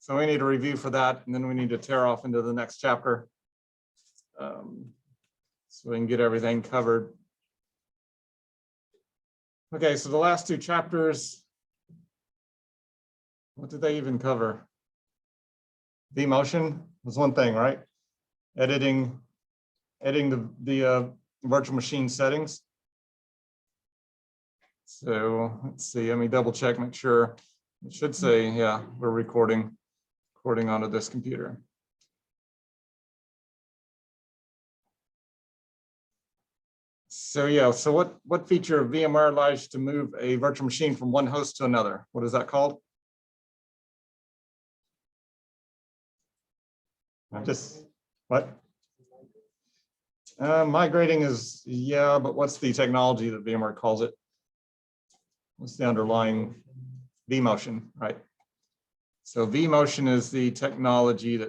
So we need a review for that, and then we need to tear off into the next chapter. So we can get everything covered. Okay, so the last two chapters, what did they even cover? Vmotion was one thing, right? Editing the virtual machine settings. So let's see, let me double check, make sure. It should say, yeah, we're recording onto this computer. So yeah, so what feature of VMware allows you to move a virtual machine from one host to another? What is that called? What? Migrating is, yeah, but what's the technology that VMware calls it? What's the underlying vMotion, right? So vMotion is the technology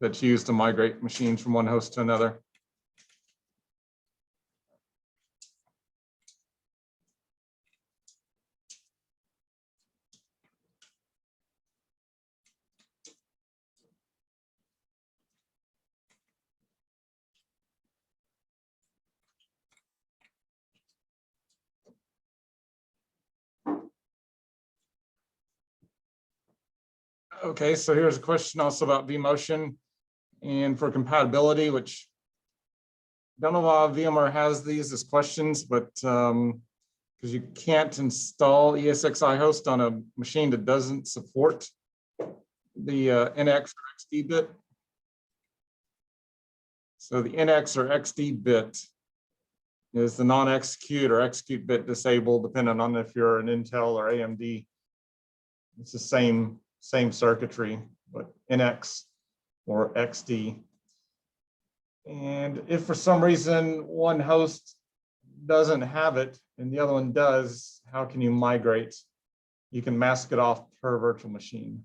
that's used to migrate machines from one host to another. Okay, so here's a question also about vMotion and for compatibility, which I don't know why VMware has these as questions, but because you can't install ESXi host on a machine that doesn't support the NX or XD bit. So the NX or XD bit is the non-execute or execute bit disabled, depending on if you're an Intel or AMD. It's the same circuitry, but NX or XD. And if for some reason one host doesn't have it and the other one does, how can you migrate? You can mask it off per virtual machine.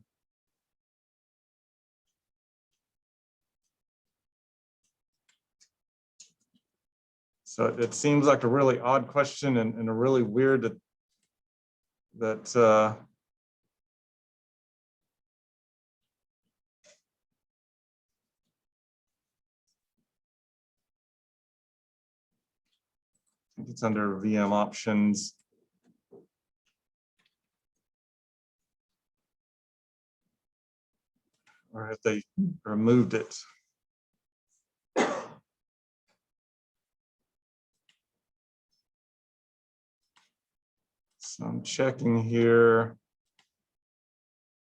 So it seems like a really odd question and a really weird that I think it's under VM options. Or if they removed it. So I'm checking here.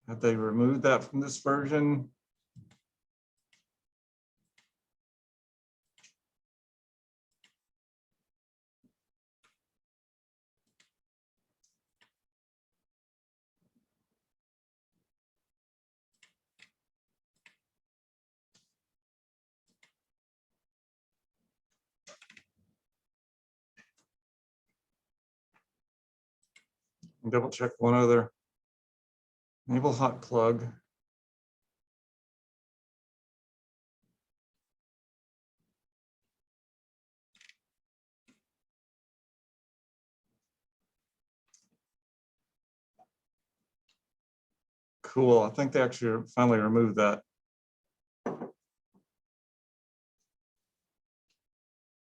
Have they removed that from this version? Double check one other. Enable hot plug. Cool. I think they actually finally removed that. I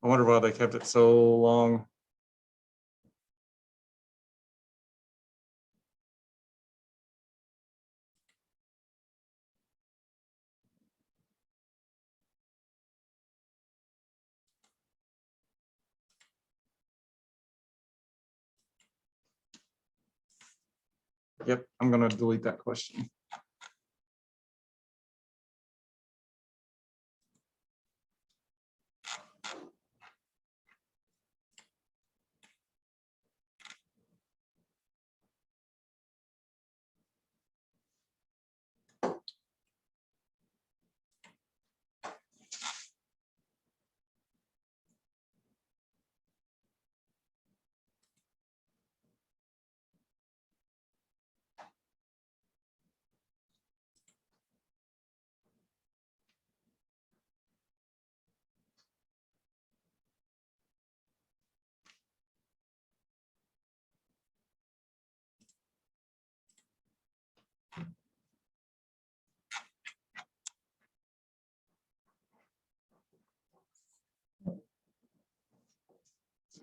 wonder why they kept it so long. Yep, I'm going to delete that question.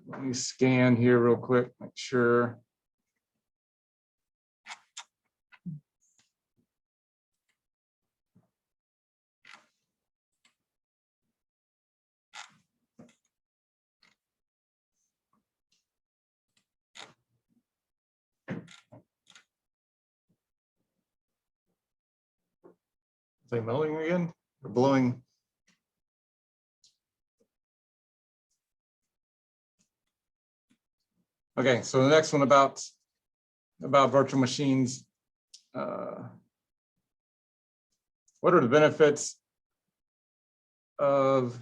Let me scan here real quick, make sure. Is they mowing again? Or blowing? Okay, so the next one about virtual machines. What are the benefits of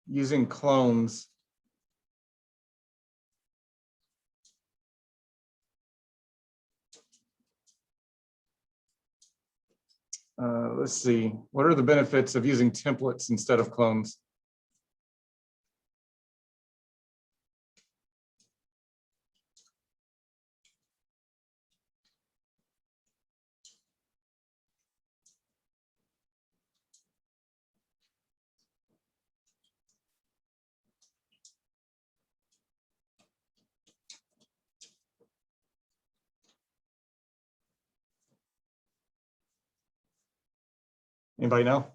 using clones? Let's see, what are the benefits of using templates instead of clones? Anybody know?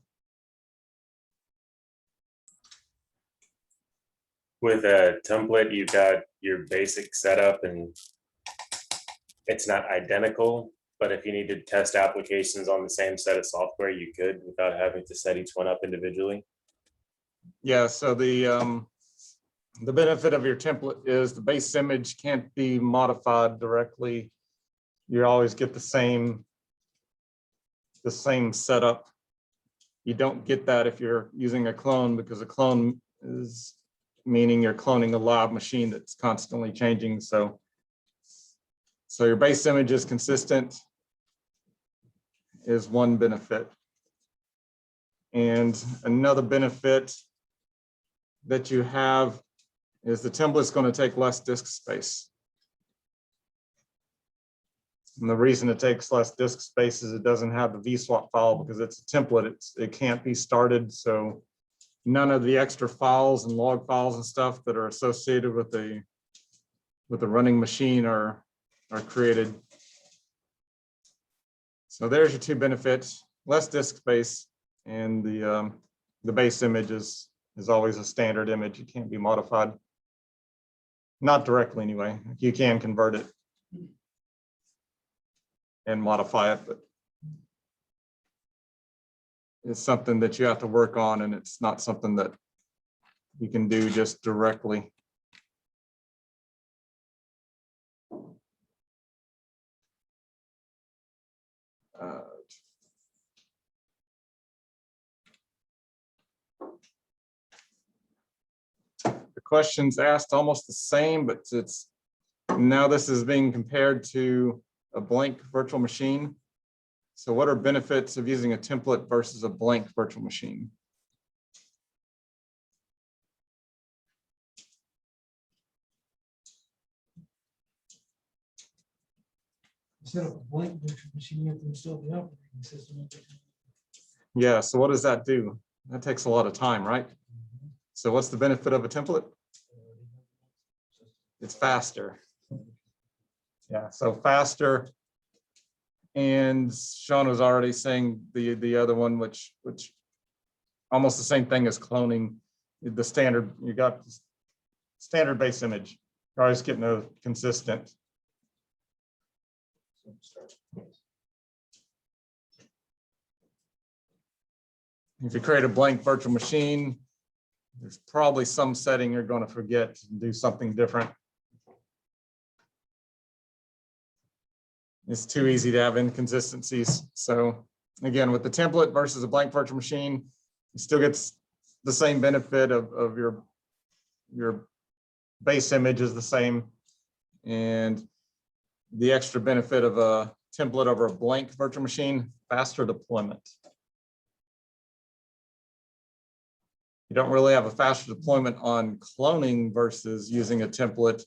With a template, you've got your basic setup and it's not identical, but if you need to test applications on the same set of software, you could without having to set each one up individually. Yeah, so the benefit of your template is the base image can't be modified directly. You always get the same setup. You don't get that if you're using a clone, because a clone is meaning you're cloning a live machine that's constantly changing. So your base image is consistent is one benefit. And another benefit that you have is the template's going to take less disk space. And the reason it takes less disk space is it doesn't have the VSWAP file because it's a template. It can't be started. So none of the extra files and log files and stuff that are associated with the running machine are created. So there's your two benefits: less disk space, and the base image is always a standard image. It can't be modified. Not directly anyway. You can convert it and modify it, but it's something that you have to work on, and it's not something that you can do just directly. The questions asked almost the same, but it's now this is being compared to a blank virtual machine. So what are benefits of using a template versus a blank virtual machine? Instead of a blank virtual machine, you have to install the operating system. Yeah, so what does that do? That takes a lot of time, right? So what's the benefit of a template? It's faster. Yeah, so faster. And Sean was already saying the other one, which almost the same thing as cloning. The standard, you got standard base image. You're always getting a consistent. If you create a blank virtual machine, there's probably some setting you're going to forget and do something different. It's too easy to have inconsistencies. So again, with the template versus a blank virtual machine, you still get the same benefit of your base image is the same. And the extra benefit of a template over a blank virtual machine, faster deployment. You don't really have a faster deployment on cloning versus using a template,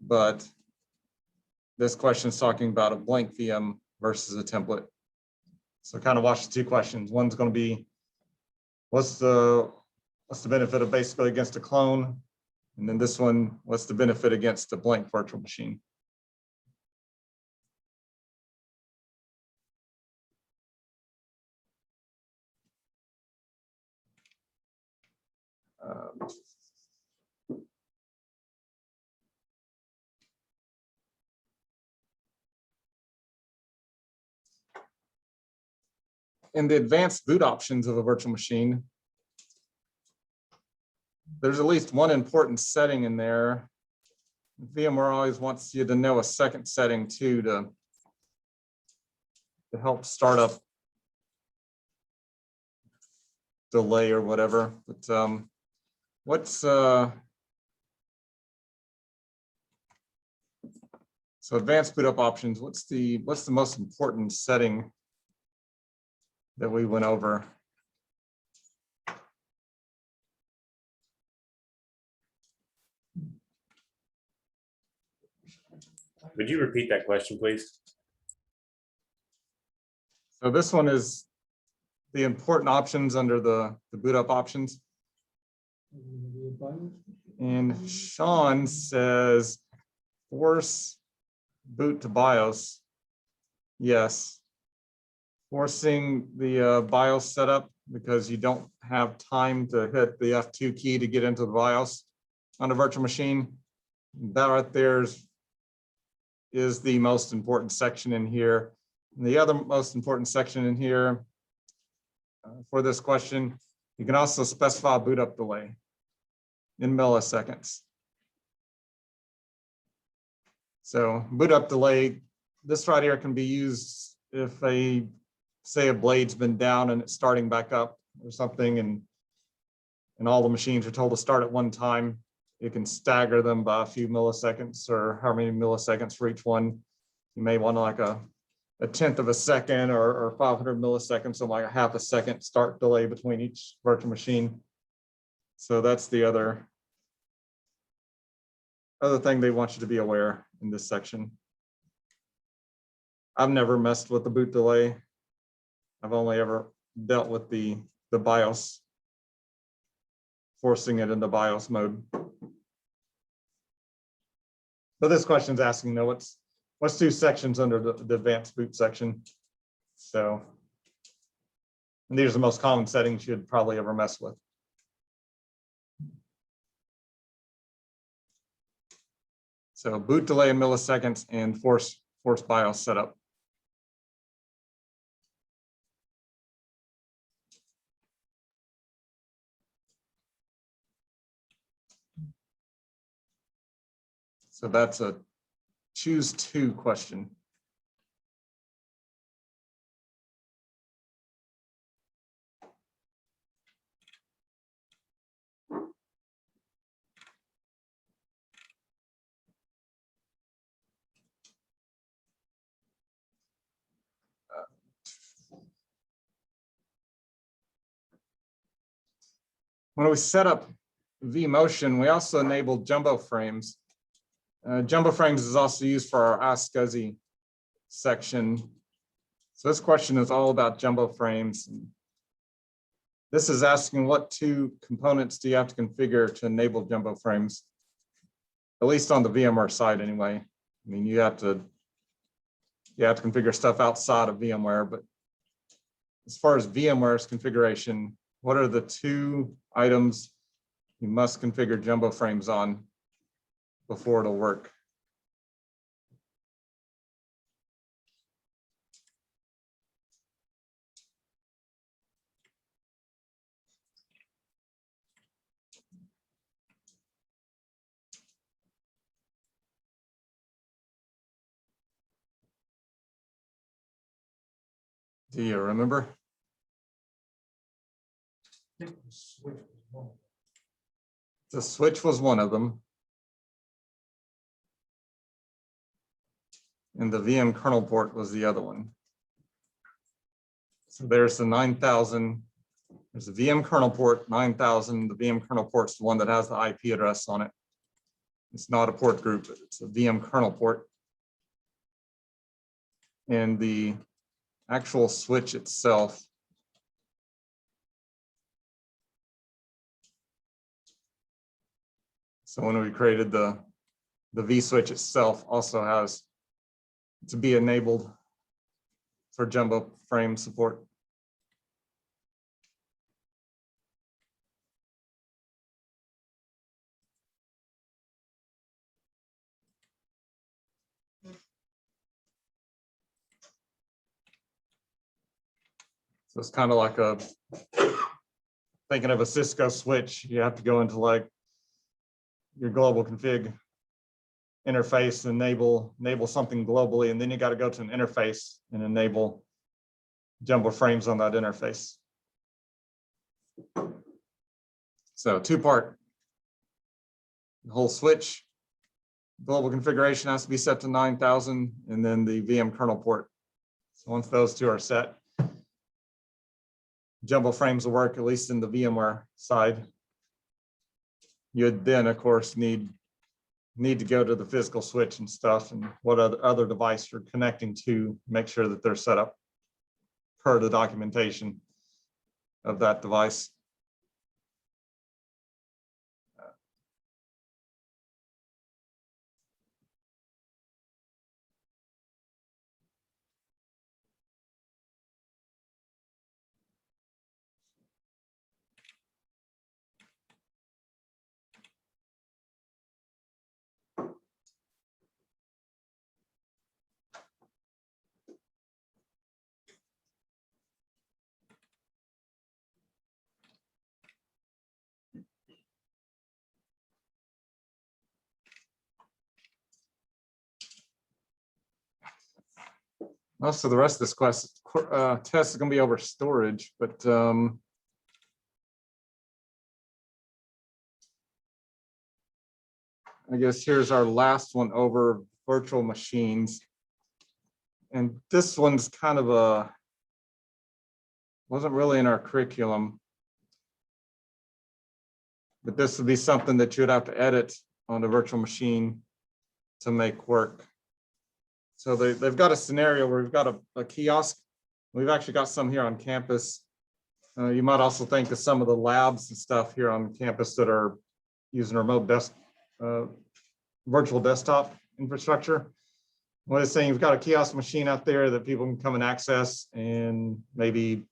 but this question is talking about a blank VM versus a template. So kind of watch the two questions. One's going to be, what's the what's the benefit of basically against a clone? And then this one, what's the benefit against a blank virtual machine? In the advanced boot options of a virtual machine, there's at least one important setting in there. VMware always wants you to know a second setting too to help start up delay or whatever. But what's so advanced boot up options, what's the most important setting that we went over? Would you repeat that question, please? So this one is the important options under the boot up options. And Sean says force boot to BIOS. Yes. Forcing the BIOS setup because you don't have time to hit the F2 key to get into the BIOS on a virtual machine. That right there is the most important section in here. And the other most important section in here for this question, you can also specify boot up delay in milliseconds. So boot up delay, this right here can be used if say a blade's been down and it's starting back up or something, and all the machines are told to start at one time. You can stagger them by a few milliseconds or how many milliseconds for each one. You may want like a 1/10 of a second or 500 milliseconds, so like a half a second start delay between each virtual machine. So that's the other thing they want you to be aware in this section. I've never messed with the boot delay. I've only ever dealt with the BIOS, forcing it into BIOS mode. But this question is asking, what's two sections under the advanced boot section? So, and these are the most common settings you'd probably ever mess with. So boot delay in milliseconds and force BIOS setup. So that's a choose two question. When we set up vMotion, we also enabled jumbo frames. Jumbo frames is also used for our Iscsi section. So this question is all about jumbo frames. This is asking what two components do you have to configure to enable jumbo frames? At least on the VMware side anyway. I mean, you have to configure stuff outside of VMware, but as far as VMware's configuration, what are the two items you must configure jumbo frames on before it'll work? Do you remember? The switch was one of them. And the VM kernel port was the other one. So there's the 9000. There's the VM kernel port 9000. The VM kernel port's the one that has the IP address on it. It's not a port group, but it's a VM kernel port. And the actual switch itself So when we created the V switch itself also has to be enabled for jumbo frame support. So it's kind of like thinking of a Cisco switch. You have to go into like your global config interface, enable something globally, and then you got to go to an interface and enable jumbo frames on that interface. So two-part. The whole switch global configuration has to be set to 9,000, and then the VM kernel port. So once those two are set, jumbo frames will work, at least in the VMware side. You'd then, of course, need to go to the physical switch and stuff, and what other device you're connecting to, make sure that they're set up per the documentation of that device. Most of the rest of this test is going to be over storage, but I guess here's our last one over virtual machines. And this one's kind of wasn't really in our curriculum, but this would be something that you'd have to edit on the virtual machine to make work. So they've got a scenario where we've got a kiosk. We've actually got some here on campus. You might also think of some of the labs and stuff here on campus that are using remote virtual desktop infrastructure. What it's saying, you've got a kiosk machine out there that people can come and access, and maybe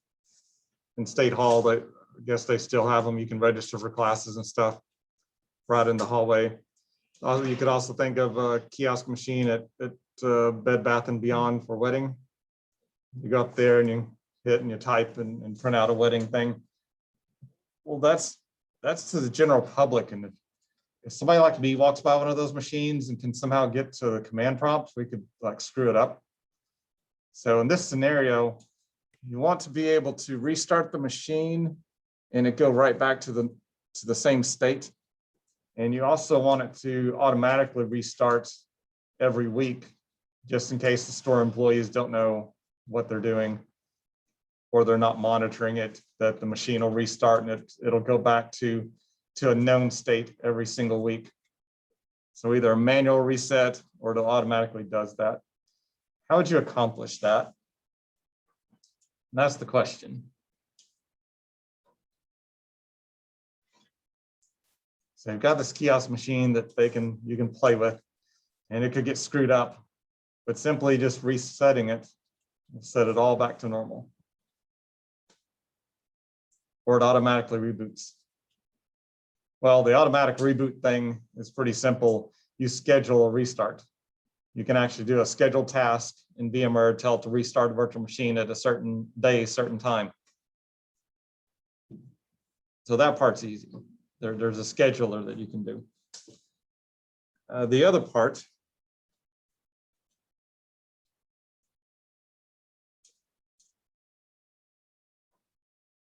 in State Hall, I guess they still have them. You can register for classes and stuff right in the hallway. You could also think of a kiosk machine at Bed Bath & Beyond for wedding. You go up there and you hit and you type and print out a wedding thing. Well, that's to the general public, and if somebody like me walks by one of those machines and can somehow get to the command prompt, we could like screw it up. So in this scenario, you want to be able to restart the machine and it go right back to the same state. And you also want it to automatically restart every week, just in case the store employees don't know what they're doing, or they're not monitoring it, that the machine will restart and it'll go back to a known state every single week. So either a manual reset or it automatically does that. How would you accomplish that? And that's the question. So you've got this kiosk machine that you can play with, and it could get screwed up, but simply just resetting it will set it all back to normal. Or it automatically reboots. Well, the automatic reboot thing is pretty simple. You schedule a restart. You can actually do a scheduled task in VMware, tell it to restart a virtual machine at a certain day, certain time. So that part's easy. There's a scheduler that you can do. The other part,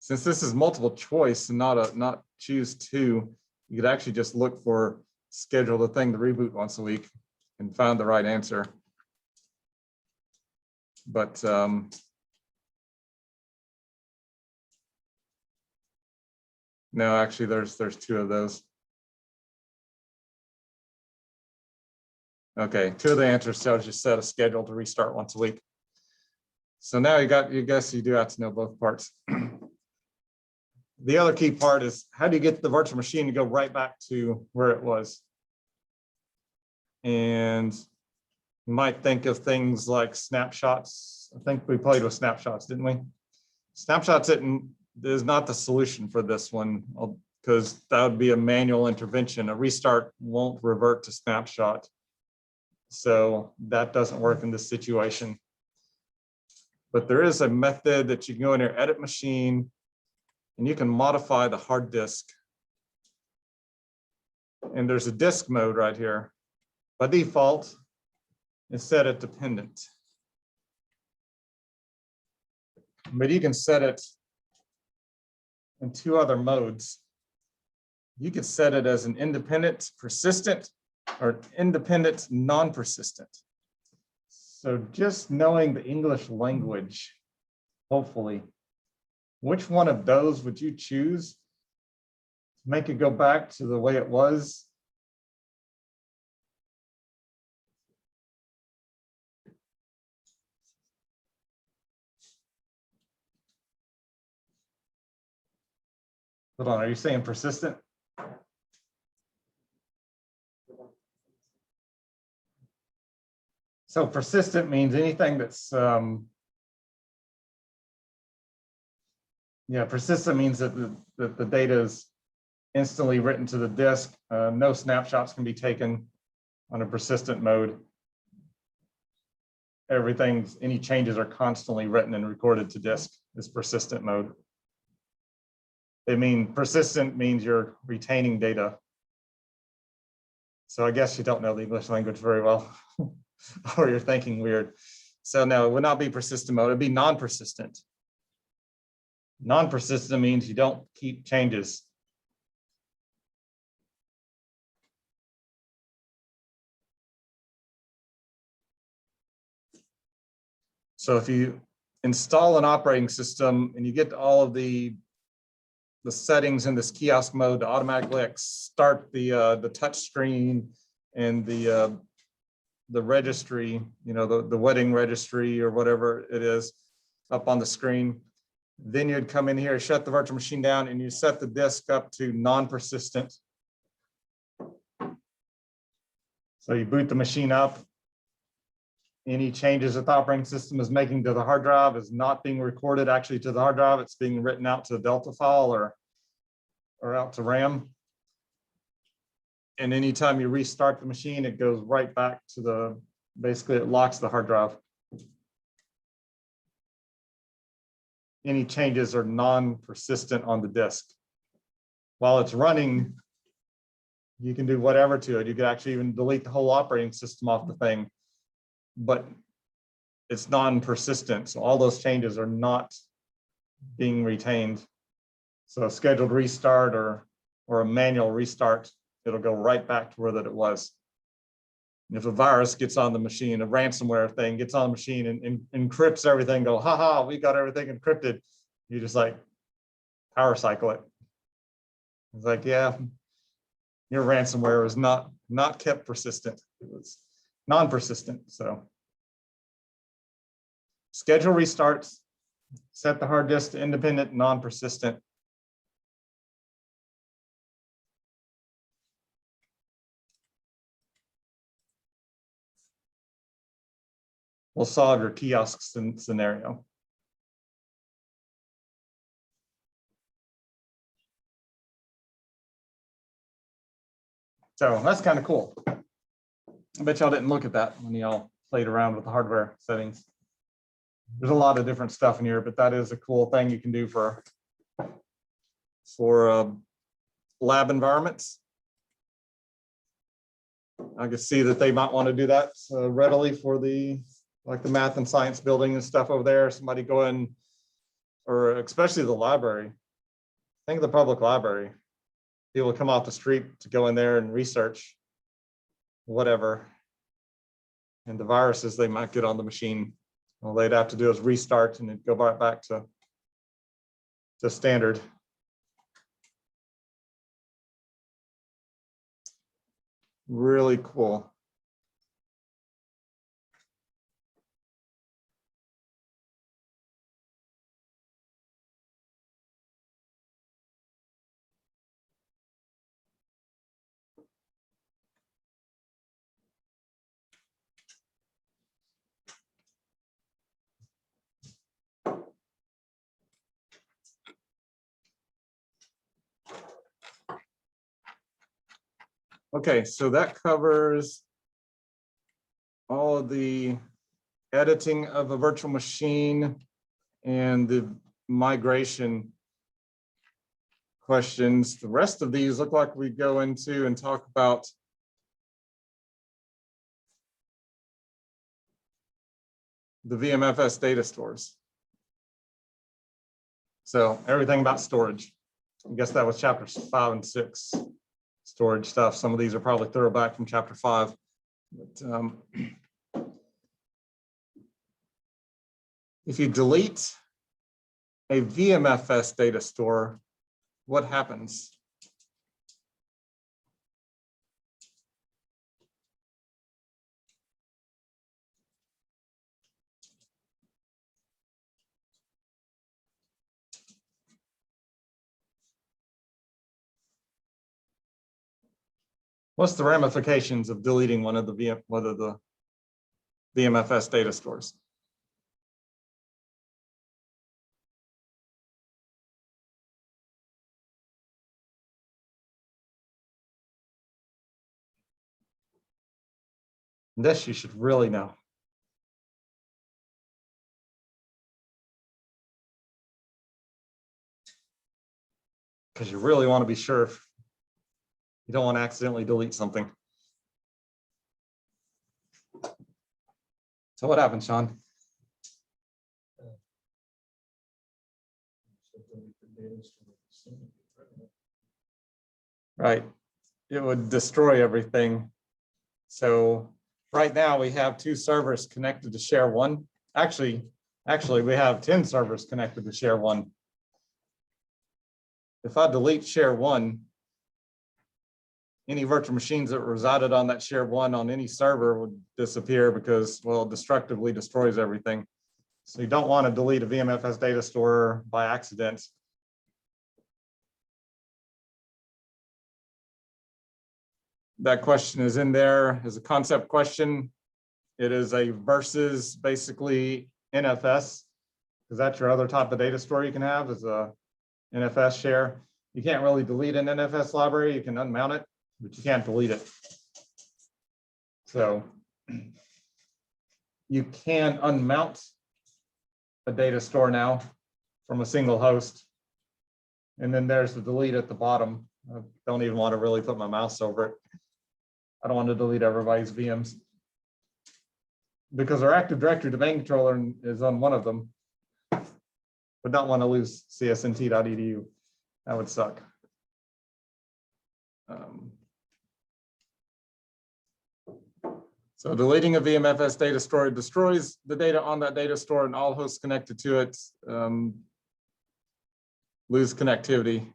since this is multiple choice and not choose two, you could actually just look for schedule the thing to reboot once a week and find the right answer. But no, actually there's two of those. Okay, two of the answers tells you set a schedule to restart once a week. So now you guess you do have to know both parts. the other key part is how do you get the virtual machine to go right back to where it was? And you might think of things like snapshots. I think we played with snapshots, didn't we? Snapshots is not the solution for this one, because that would be a manual intervention. A restart won't revert to snapshot. So that doesn't work in this situation. But there is a method that you can go in your edit machine and you can modify the hard disk. And there's a disk mode right here. By default, it's set at dependent. But you can set it in two other modes. You could set it as an independent persistent or independent non-persistent. So just knowing the English language, hopefully, which one of those would you choose to make it go back to the way it was? Hold on, are you saying persistent? So persistent means anything that's, persistent means that the data is instantly written to the disk. No snapshots can be taken on a persistent mode. Any changes are constantly written and recorded to disk is persistent mode. Persistent means you're retaining data. So I guess you don't know the English language very well, or you're thinking weird. So no, it would not be persistent mode, it'd be non-persistent. Non-persistent means you don't keep changes. So if you install an operating system and you get all of the settings in this kiosk mode to automatically start the touch screen and the registry, the wedding registry or whatever it is up on the screen, then you'd come in here, shut the virtual machine down, and you set the disk up to non-persistent. So you boot the machine up. Any changes that the operating system is making to the hard drive is not being recorded actually to the hard drive. It's being written out to the Delta file or out to RAM. And anytime you restart the machine, it goes right back to basically it locks the hard drive. Any changes are non-persistent on the disk. While it's running, you can do whatever to it. You could actually even delete the whole operating system off the thing, but it's non-persistent. So all those changes are not being retained. So a scheduled restart or a manual restart, it'll go right back to where that it was. And if a virus gets on the machine, a ransomware thing gets on the machine and encrypts everything, go, haha, we got everything encrypted. You just like power cycle it. It's like, yeah, your ransomware was not kept persistent. It was non-persistent. So schedule restarts, set the hard disk to independent, non-persistent. Will solve your kiosk scenario. So that's kind of cool. I bet y'all didn't look at that when y'all played around with the hardware settings. There's a lot of different stuff in here, but that is a cool thing you can do for lab environments. I can see that they might want to do that readily for like the math and science building and stuff over there. Somebody go in, or especially the library. Think of the public library. People come off the street to go in there and research whatever. And the viruses they might get on the machine, all they'd have to do is restart and it'd go right back to standard. Really cool. Okay, so that covers all of the editing of a virtual machine and the migration questions. The rest of these look like we go into and talk about the VMFS data stores. So everything about storage. I guess that was chapters 5 and 6, storage stuff. Some of these are probably thorough back from chapter 5. But, if you delete a VMFS data store, what happens? What's the ramifications of deleting one of the VMFS data stores? This you should really know. Because you really want to be sure if you don't want to accidentally delete something. So what happened, Sean? Right, it would destroy everything. So right now we have 2 servers connected to share one. Actually, we have 10 servers connected to share one. If I delete share one, any virtual machines that resided on that share one on any server would disappear because, well, it destructively destroys everything. So you don't want to delete a VMFS data store by accident. That question is in there as a concept question. It is a versus basically NFS, because that's your other type of data store you can have is a NFS share. You can't really delete an NFS library. You can unmount it, but you can't delete it. So you can unmount a data store now from a single host. And then there's the delete at the bottom. I don't even want to really put my mouse over it. I don't want to delete everybody's VMs because our Active Directory domain controller is on one of them. Would not want to lose csnt.edu. That would suck. So deleting a VMFS data store destroys the data on that data store and all hosts connected to it lose connectivity.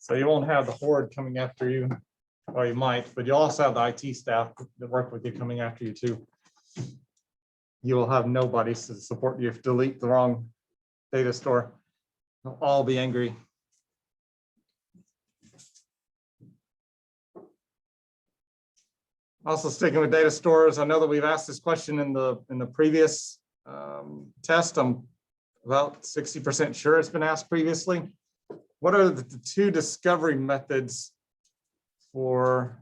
So you won't have the horde coming after you, or you might, but you also have the IT staff that work with you coming after you too. You will have nobody to support you if you delete the wrong data store. They'll all be angry. Also sticking with data stores, I know that we've asked this question in the previous test. I'm about 60% sure it's been asked previously. What are the 2 discovery methods for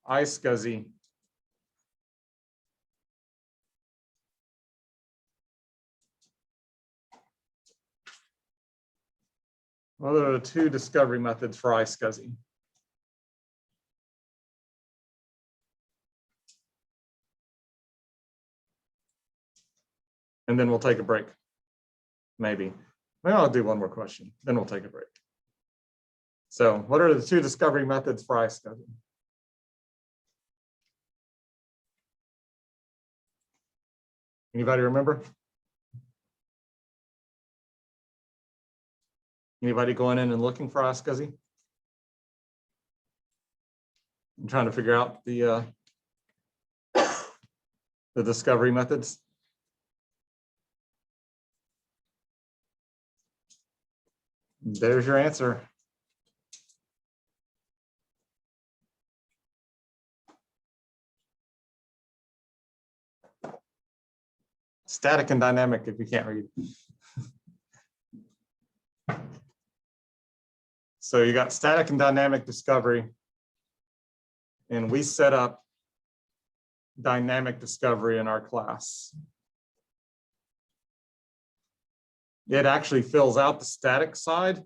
Iscsi? What are the 2 discovery methods for Iscsi? And then we'll take a break. Maybe I'll do one more question, then we'll take a break. So what are the 2 discovery methods for Iscsi? Anybody remember? Anybody going in and looking for Iscsi? I'm trying to figure out the discovery methods. There's your answer. Static and dynamic if you can't read. So you got static and dynamic discovery. And we set up dynamic discovery in our class. It actually fills out the static side.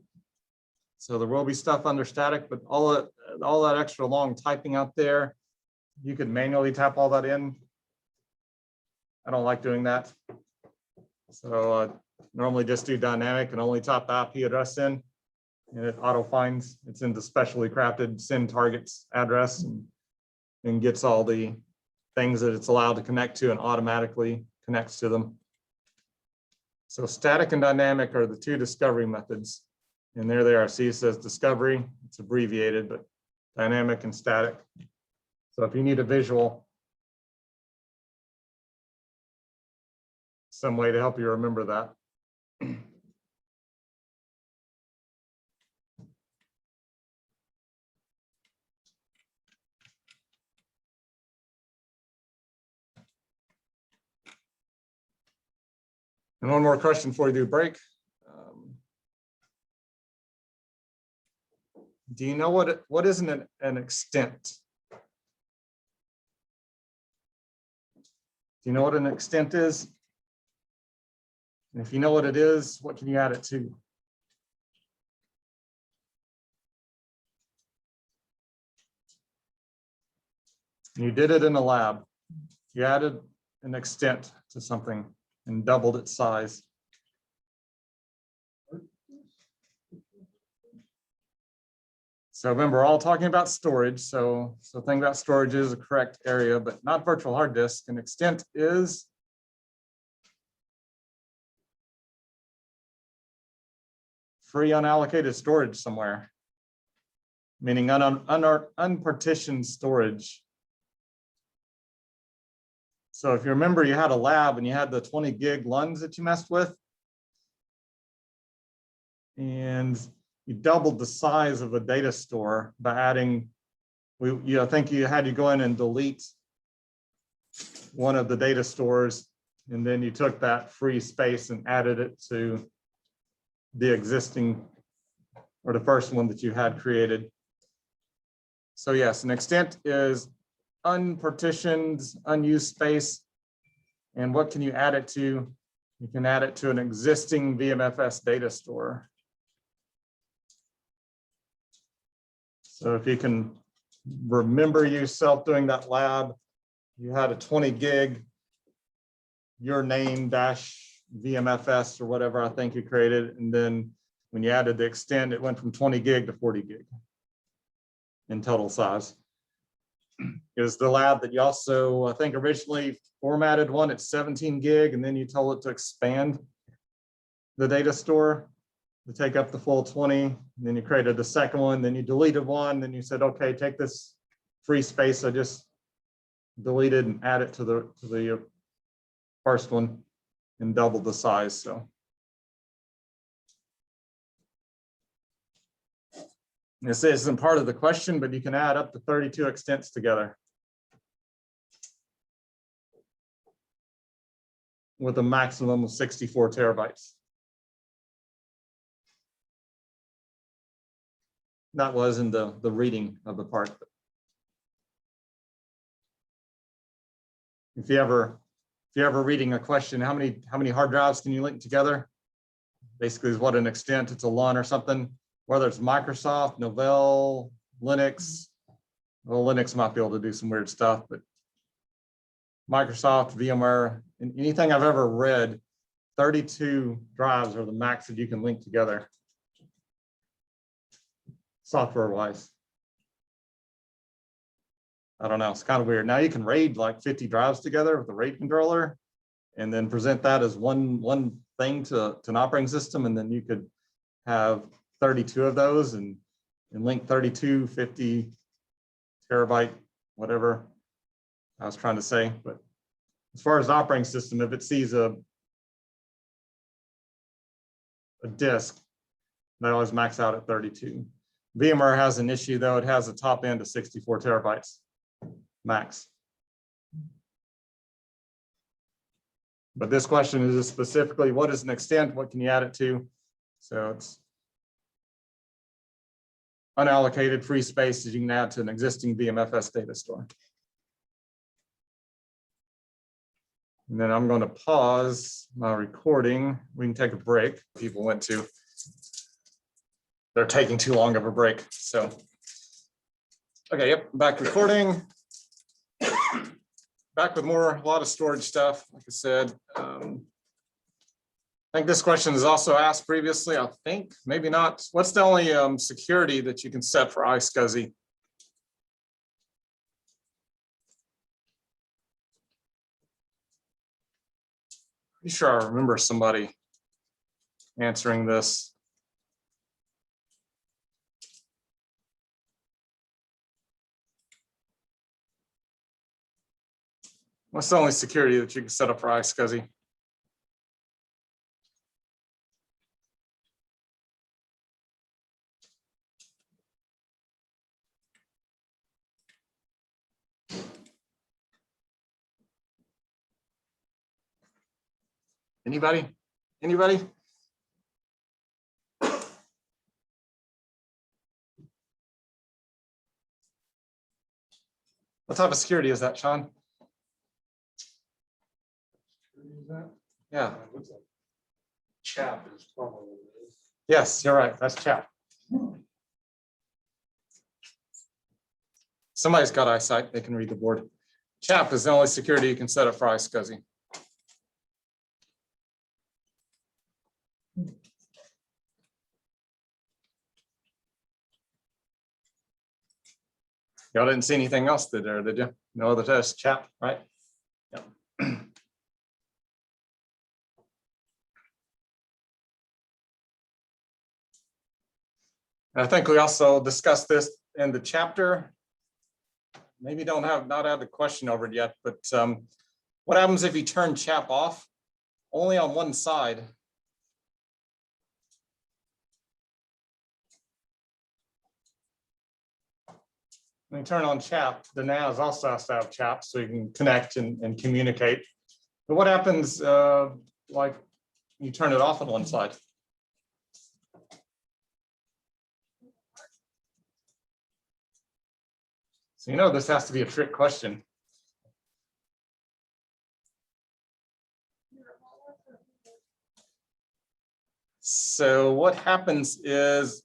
So there will be stuff under static, but all that extra long typing out there, you could manually type all that in. I don't like doing that. So normally just do dynamic and only type the IP address in, and it auto finds it's in the specially crafted send targets address and gets all the things that it's allowed to connect to and automatically connects to them. So static and dynamic are the two discovery methods. And there they are. See, it says discovery, it's abbreviated, but dynamic and static. So if you need a visual, some way to help you remember that. And one more question before we do break. Do you know what is an extent? Do you know what an extent is? And if you know what it is, what can you add it to? You did it in a lab. You added an extent to something and doubled its size. So remember, we're all talking about storage. So think about storage is a correct area, but not virtual hard disk. An extent is free unallocated storage somewhere, meaning unpartitioned storage. So if you remember, you had a lab and you had the 20 gig LUNs that you messed with, and you doubled the size of a data store by adding, I think you had to go in and delete one of the data stores, and then you took that free space and added it to the existing or the first one that you had created. So yes, an extent is unpartitioned, unused space. And what can you add it to? You can add it to an existing VMFS data store. So if you can remember yourself doing that lab, you had a 20 gig, your name dash VMFS or whatever I think you created. And then when you added the extend, it went from 20 gig to 40 gig in total size. It was the lab that you also, I think, originally formatted one at 17 gig, and then you told it to expand the data store to take up the full 20. And then you created the second one, then you deleted one, then you said, okay, take this free space I just deleted and add it to the first one and double the size. So this isn't part of the question, but you can add up to 32 extents together with a maximum of 64 terabytes. That was in the reading of the part. If you're ever reading a question, how many hard drives can you link together? Basically is what an extent, it's a LUN or something, whether it's Microsoft, Novell, Linux. Well, Linux might be able to do some weird stuff, but Microsoft, VMware, and anything I've ever read, 32 drives are the max that you can link together, software-wise. I don't know, it's kind of weird. Now you can RAID like 50 drives together with a RAID controller and then present that as one thing to an operating system, and then you could have 32 of those and link 32, 50 terabyte, whatever I was trying to say. But as far as the operating system, if it sees a disk They always max out at 32. VMware has an issue though. It has a top end of 64 terabytes max. But this question is just specifically, what is an extent? What can you add it to? So it's unallocated free space that you can add to an existing VMFS data store. And then I'm going to pause my recording. We can take a break. People went to. They're taking too long of a break. So, okay, yep, back recording. Back with a lot of storage stuff. Like I said, I think this question is also asked previously. I think maybe not. What's the only security that you can set for Iscsi? Pretty sure I remember somebody answering this. What's the only security that you can set up for Iscsi? Anybody? Anybody? What type of security is that, Sean? Yeah. Chap is probably what it is. Yes, you're right. That's chat. Somebody's got eyesight. They can read the board. CHAP is the only security you can set up for Iscsi. Y'all didn't see anything else there, did you? No other test, CHAP, right? Yep. I think we also discussed this in the chapter. Maybe not have the question over it yet, but what happens if you turn CHAP off only on one side? When you turn on CHAP, the NAS also has to have CHAP so you can connect and communicate. But what happens like you turn it off on one side? So you know this has to be a trick question. So what happens is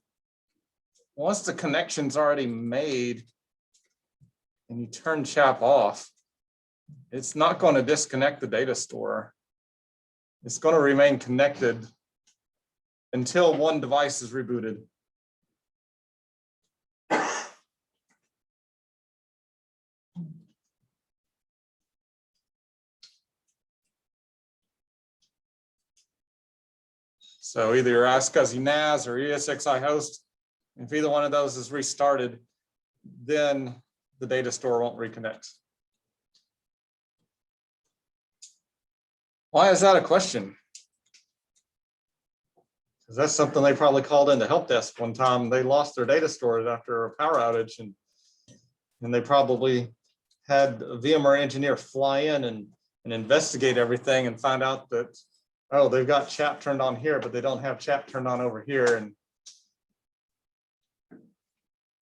once the connection's already made and you turn CHAP off, it's not going to disconnect the data store. It's going to remain connected until one device is rebooted. So either your Iscsi NAS or ESXi host, if either one of those is restarted, then the data store won't reconnect. Why is that a question? Because that's something they probably called in the help desk one time. They lost their data storage after a power outage, and they probably had a VMware engineer fly in and investigate everything and find out that, oh, they've got CHAP turned on here, but they don't have CHAP turned on over here. And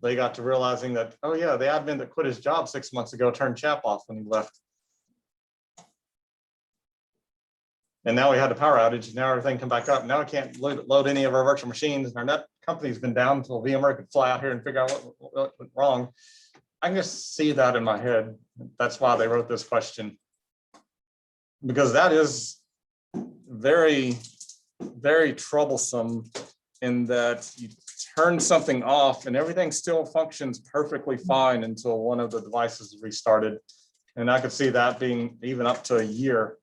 they got to realizing that, oh yeah, the admin that quit his job 6 months ago turned CHAP off when he left. And now we had a power outage, and now everything come back up. Now I can't load any of our virtual machines. Our net company's been down until VMware could fly out here and figure out what went wrong. I can just see that in my head. That's why they wrote this question. Because that is very, very troublesome in that you turn something off and everything still functions perfectly fine until one of the devices is restarted. And I could see that being even up to a year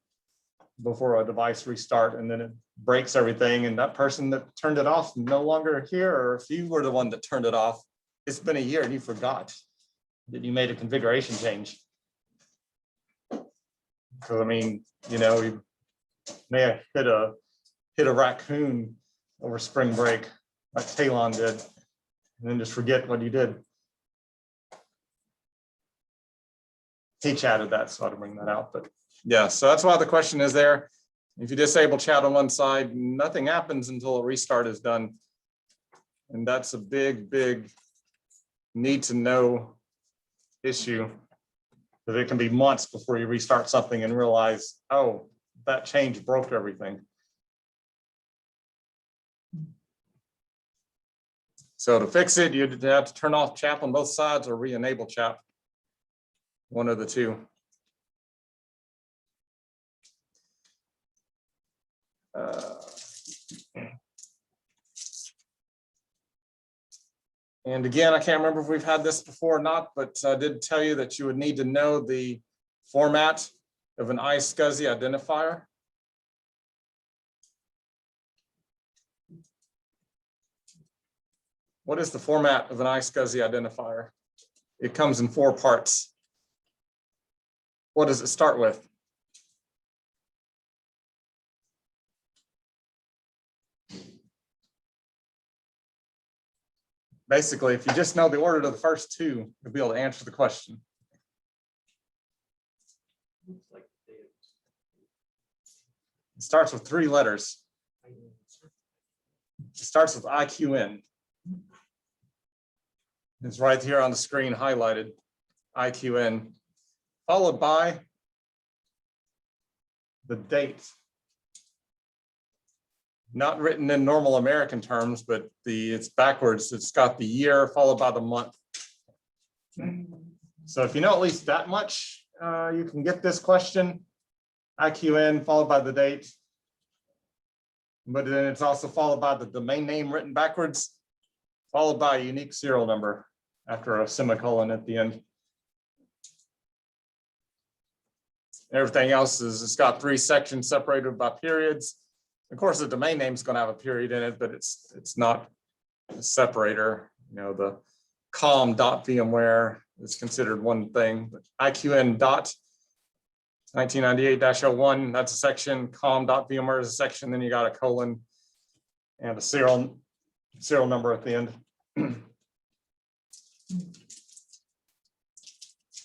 before a device restart, and then it breaks everything. And that person that turned it off no longer here, or if you were the one that turned it off, it's been a year and you forgot that you made a configuration change. Because I mean, you know, we may have hit a raccoon over spring break. like Talon did, and then just forget what you did. He chatted that, so I had to bring that out, but yeah, so that's why the question is there. If you disable chat on one side, nothing happens until a restart is done. And that's a big, big need to know issue. Because it can be months before you restart something and realize, oh, that change broke everything. So to fix it, you'd have to turn off chat on both sides or re-enable chat. One of the two. And again, I can't remember if we've had this before or not, but I did tell you that you would need to know the format of an Iscsi identifier. What is the format of an Iscsi identifier? It comes in 4 parts. What does it start with? Basically, if you just know the order to the first 2, you'll be able to answer the question. It starts with 3 letters. It starts with IQN. It's right here on the screen highlighted, IQN, followed by the date. Not written in normal American terms, but it's backwards. It's got the year followed by the month. So if you know at least that much, you can get this question, IQN followed by the date. But then it's also followed by the domain name written backwards, followed by a unique serial number after a semicolon at the end. Everything else is, it's got 3 sections separated by periods. Of course, the domain name is going to have a period in it, but it's not a separator. You know, the com.vmware is considered one thing, but IQN dot 1998-01, that's a section. Com.vmware is a section. Then you got a colon and a serial number at the end.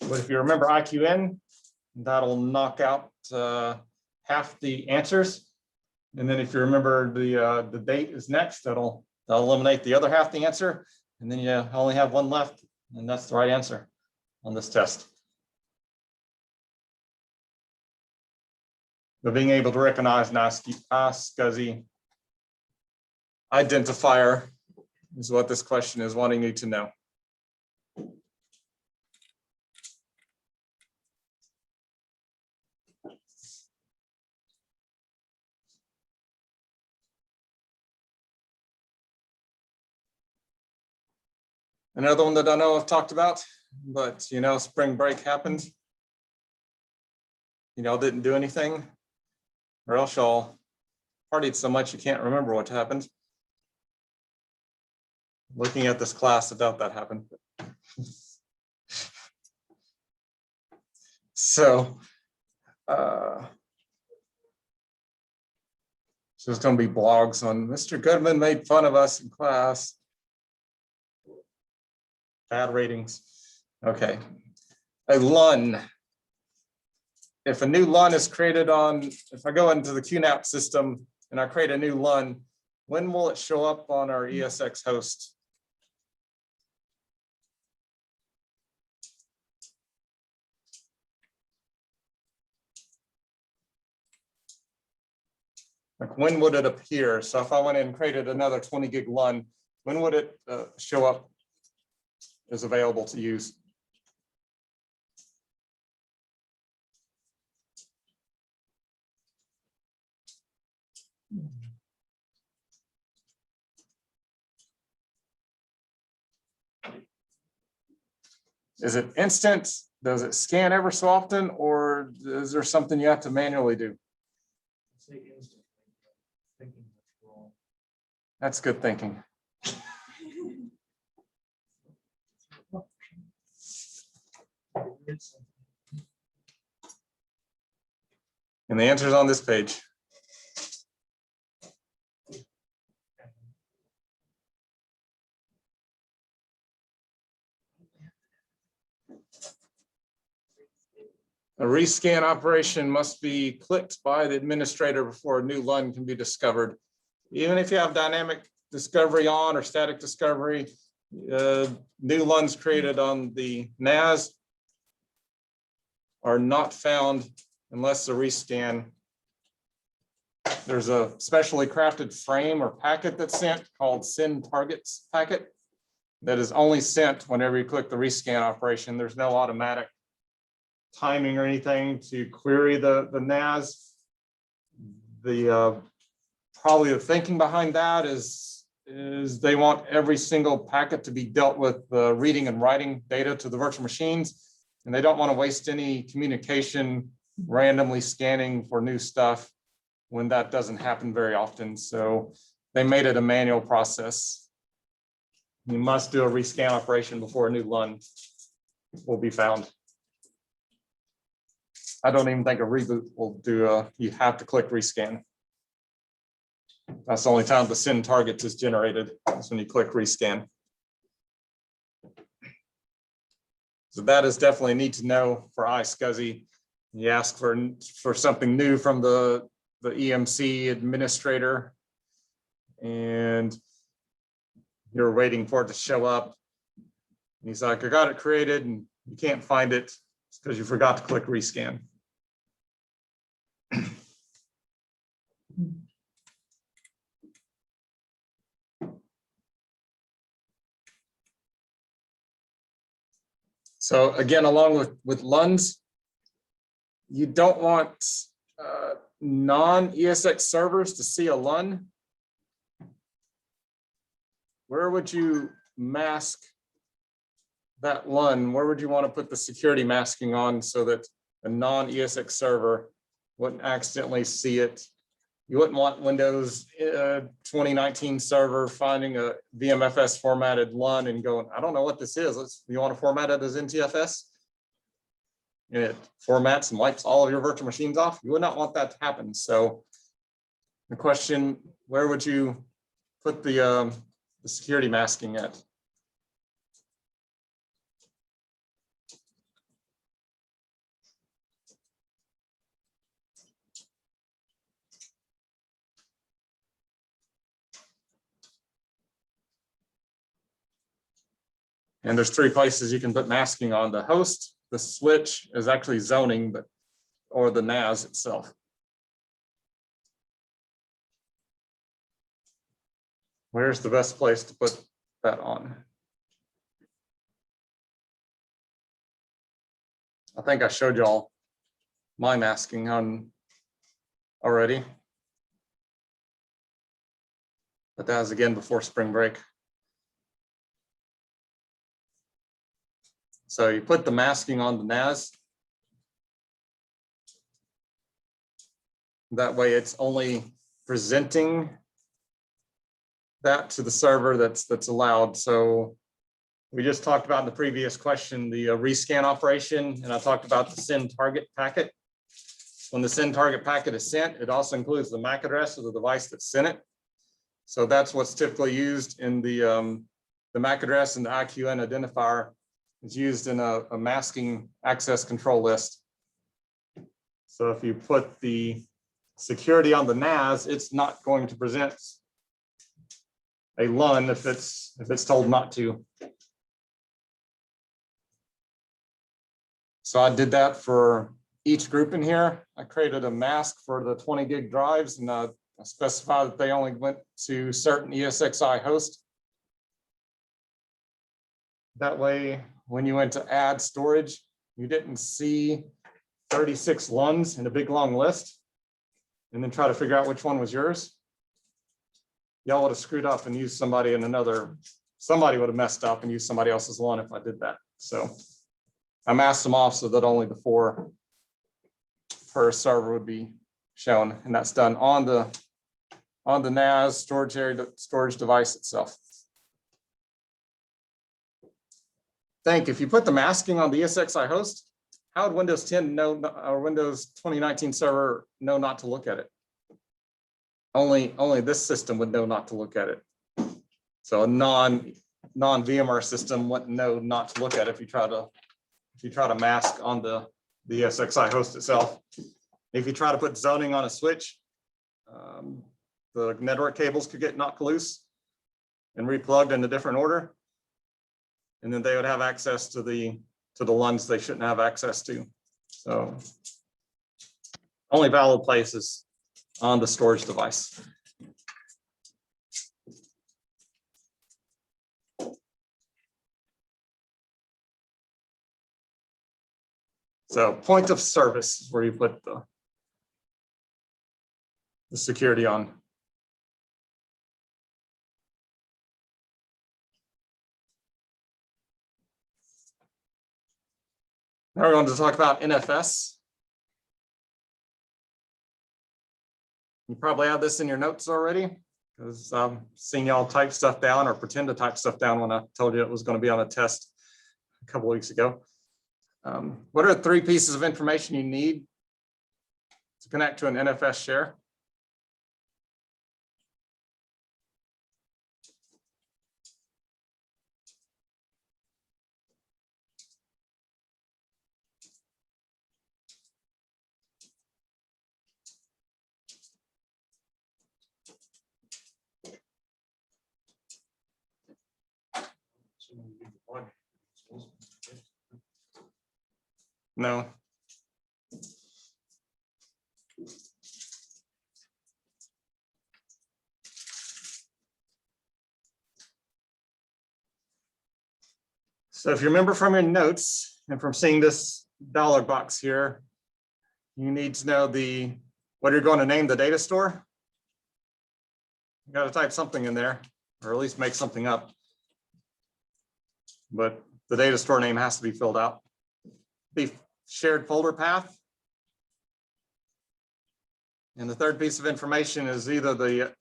But if you remember IQN, that'll knock out half the answers. And then if you remember the date is next, that'll eliminate the other half the answer. And then you only have one left, and that's the right answer on this test. But being able to recognize an Iscsi identifier is what this question is wanting you to know. Another one that I know I've talked about, but you know, spring break happened. You know, didn't do anything, or else y'all partied so much you can't remember what happened. Looking at this class, I doubt that happened. So there's going to be blogs on Mr. Goodman made fun of us in class. Bad ratings. Okay. A LUN. If a new LUN is created if I go into the QNAP system and I create a new LUN, when will it show up on our ESX host? Like when would it appear? So if I went in and created another 20 gig LUN, when would it show up as available to use? Is it instant? Does it scan ever so often, or is there something you have to manually do? That's good thinking. And the answer is on this page. A rescan operation must be clicked by the administrator before a new LUN can be discovered. Even if you have dynamic discovery on or static discovery, new LUNs created on the NAS are not found unless the rescan. There's a specially crafted frame or packet that's sent called send targets packet that is only sent whenever you click the rescan operation. There's no automatic timing or anything to query the NAS. Probably the thinking behind that is they want every single packet to be dealt with reading and writing data to the virtual machines, and they don't want to waste any communication randomly scanning for new stuff when that doesn't happen very often. So they made it a manual process. You must do a rescan operation before a new LUN will be found. I don't even think a reboot will do you have to click rescan. That's the only time the send targets is generated, is when you click rescan. So that is definitely a need to know for Iscsi. You ask for something new from the EMC administrator, and you're waiting for it to show up. And he's like, I got it created, and you can't find it because you forgot to click rescan. So again, along with LUNs, you don't want non-ESX servers to see a LUN. Where would you mask that LUN? Where would you want to put the security masking on so that a non-ESX server wouldn't accidentally see it? You wouldn't want Windows 2019 server finding a Vmfs formatted LUN and going, I don't know what this is. You want to format it as NTFS? And it formats and wipes all of your virtual machines off. You would not want that to happen. So the question, where would you put the security masking at? And there's three places you can put masking on: the host, the switch is actually zoning, or the NAS itself. Where's the best place to put that on? I think I showed y'all my masking on already, but that was again before spring break. So you put the masking on the NAS. That way it's only presenting that to the server that's allowed. So we just talked about in the previous question, the rescan operation, and I talked about the send target packet. When the send target packet is sent, it also includes the MAC address of the device that sent it. So that's what's typically used in the MAC address and the IQN identifier is used in a masking access control list. So if you put the security on the NAS, it's not going to present a LUN if it's told not to. So I did that for each group in here. I created a mask for the 20 gig drives, and I specified that they only went to certain ESXi hosts. That way, when you went to add storage, you didn't see 36 LUNs in a big long list and then try to figure out which one was yours. Y'all would have screwed up and used somebody in another, somebody would have messed up and used somebody else's LUN if I did that. So I masked them off so that only the 4 per server would be shown, and that's done on the NAS storage area, storage device itself. Think if you put the masking on the ESXi host, how would Windows 10 know, or Windows 2019 server know not to look at it? Only this system would know not to look at it. So a non-VMware system wouldn't know not to look at it if you try to mask on the the ESXi host itself. If you try to put zoning on a switch, the network cables could get knocked loose and replugged in a different order. And then they would have access to the ones they shouldn't have access to. So only valid places on the storage device. So point of service is where you put the security on. Now we're going to talk about NFS. You probably have this in your notes already, because I've seen y'all type stuff down or pretend to type stuff down when I told you it was going to be on a test a couple of weeks ago. What are the 3 pieces of information you need to connect to an NFS share? No. So if you remember from your notes and from seeing this dialog box here, you need to know what you're going to name the data store. You got to type something in there, or at least make something up. But the data store name has to be filled out. The shared folder path. And the 3rd piece of information is either the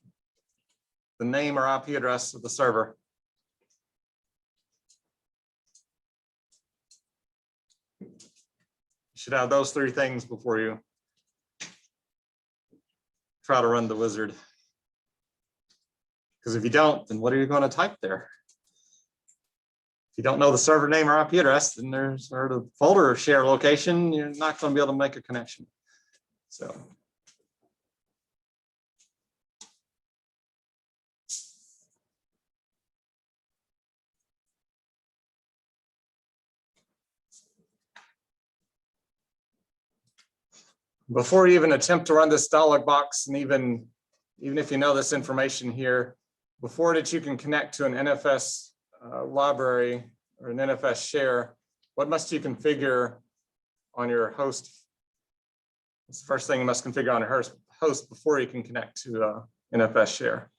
name or IP address of the server. You should have those 3 things before you try to run the wizard. Because if you don't, then what are you going to type there? If you don't know the server name or IP address, then there's or the folder share location, you're not going to be able to make a connection. So. Before you even attempt to run this dialog box, and even if you know this information here, before that you can connect to an NFS library or an NFS share, what must you configure on your host? It's the first thing you must configure on your host before you can connect to NFS share.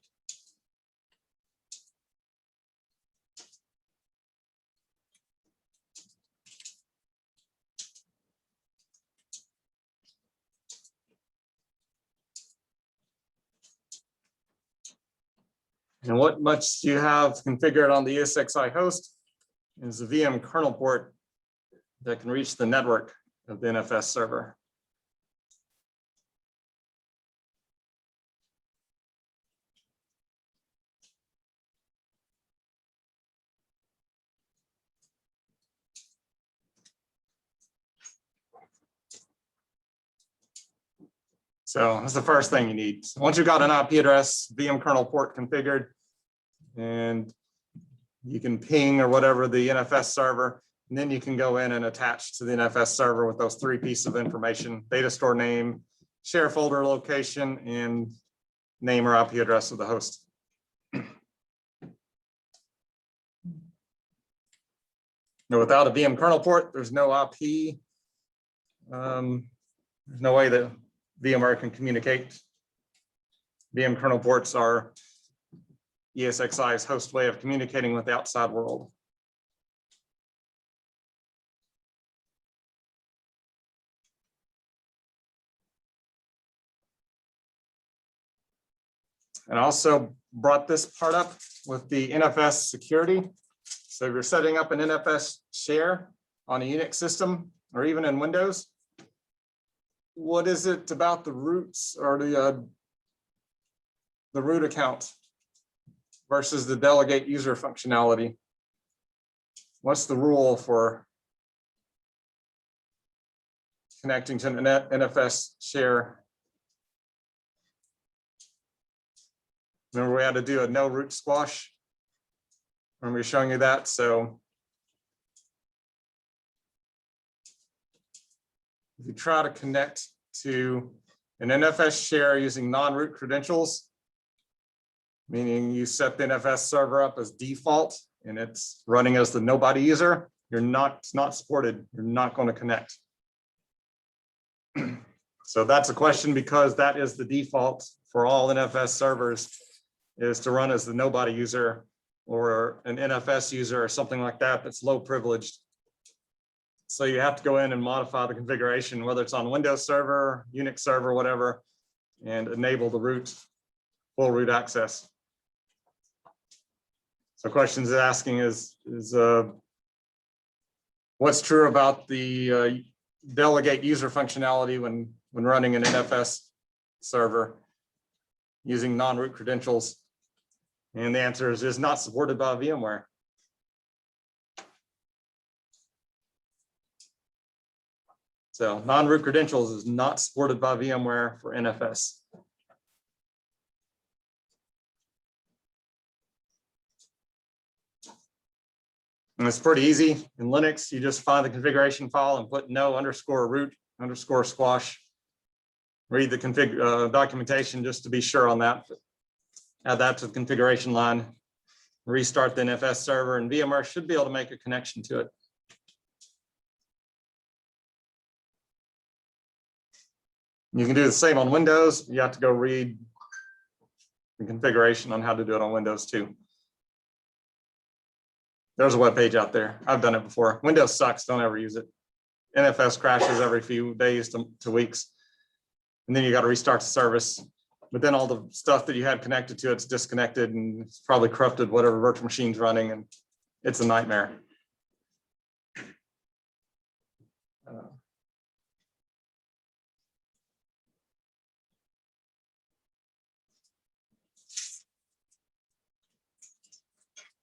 And what must you have configured on the ESXi host is a VM kernel port that can reach the network of the NFS server. So that's the first thing you need. Once you've got an IP address, VM kernel port configured, and you can ping or whatever the NFS server, and then you can go in and attach to the NFS server with those 3 pieces of information: data store name, share folder location, and name or IP address of the host. Now, without a VM kernel port, there's no IP. There's no way that VMware can communicate. VM kernel ports are ESXi's host way of communicating with the outside world. And I also brought this part up with the NFS security. So if you're setting up an NFS share on a Unix system or even in Windows, what is it about the roots or the root account versus the delegate user functionality? What's the rule for connecting to an NFS share. Remember, we had to do a no root squash when we were showing you that. So if you try to connect to an NFS share using non-root credentials, meaning you set the NFS server up as default and it's running as the nobody user, it's not supported. You're not going to connect. So that's a question because that is the default for all NFS servers, is to run as the nobody user or an NFS user or something like that that's low privileged. So you have to go in and modify the configuration, whether it's on Windows server, Unix server, whatever, and enable the full root access. So questions asking is what's true about the delegate user functionality when running an NFS server using non-root credentials? And the answer is not supported by VMware. So non-root credentials is not supported by VMware for NFS. And it's pretty easy. In Linux, you just find the configuration file and put no_root_squash. Read the documentation just to be sure on that. Add that to the configuration line. Restart the NFS server, and VMware should be able to make a connection to it. You can do the same on Windows. You have to go read the configuration on how to do it on Windows too. There's a web page out there. I've done it before. Windows sucks. Don't ever use it. NFS crashes every few days to weeks. And then you got to restart the service. But then all the stuff that you had connected to it's disconnected and it's probably corrupted whatever virtual machine's running, and it's a nightmare.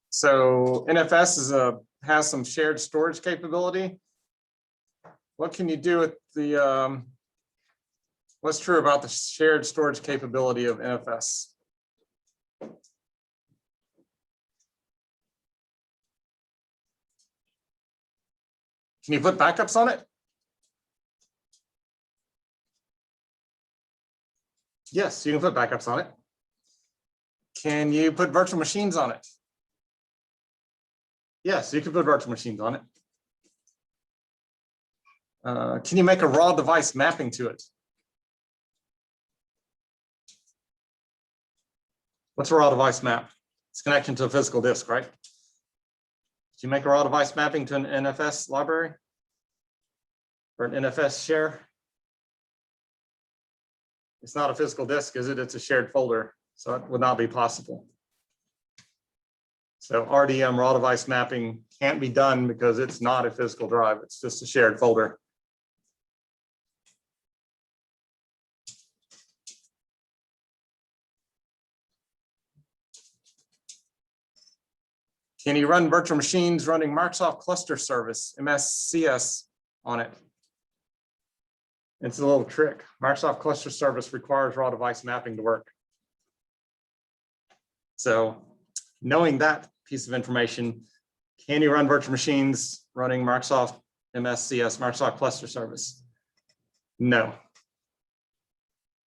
So NFS has some shared storage capability. What can you do with the, what's true about the shared storage capability of NFS? Can you put backups on it? Yes, you can put backups on it. Can you put virtual machines on it? Yes, you can put virtual machines on it. Can you make a raw device mapping to it? What's a raw device map? It's connection to a physical disk, right? Did you make a raw device mapping to an NFS library or an NFS share? It's not a physical disk, is it? It's a shared folder, so it would not be possible. So RDM, raw device mapping, can't be done because it's not a physical drive. It's just a shared folder. Can you run virtual machines running Microsoft Cluster Service, MSCS, on it? It's a little trick. Microsoft Cluster Service requires raw device mapping to work. So knowing that piece of information, can you run virtual machines running Microsoft MSCS, Microsoft Cluster Service? No.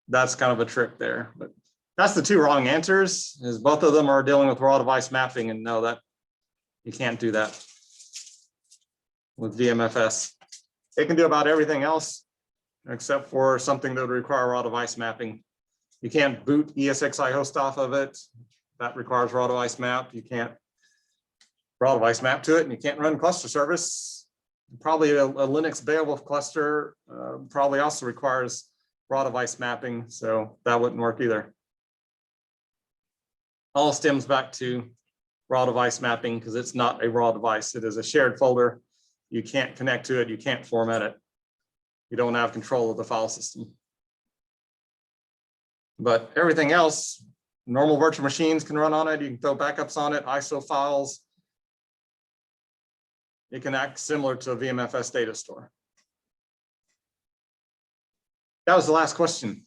That's kind of a trick there, but that's the two wrong answers, is both of them are dealing with raw device mapping, and no, that you can't do that with VMFS. It can do about everything else except for something that would require raw device mapping. You can't boot ESXi host off of it. That requires raw device map. You can't raw device map to it, and you can't run cluster service. Probably a Linux Beowulf cluster probably also requires raw device mapping, so that wouldn't work either. All stems back to raw device mapping because it's not a raw device. It is a shared folder. You can't connect to it. You can't format it. You don't have control of the file system. But everything else, normal virtual machines can run on it. You can throw backups on it, ISO files. It can act similar to a VMFS data store. That was the last question.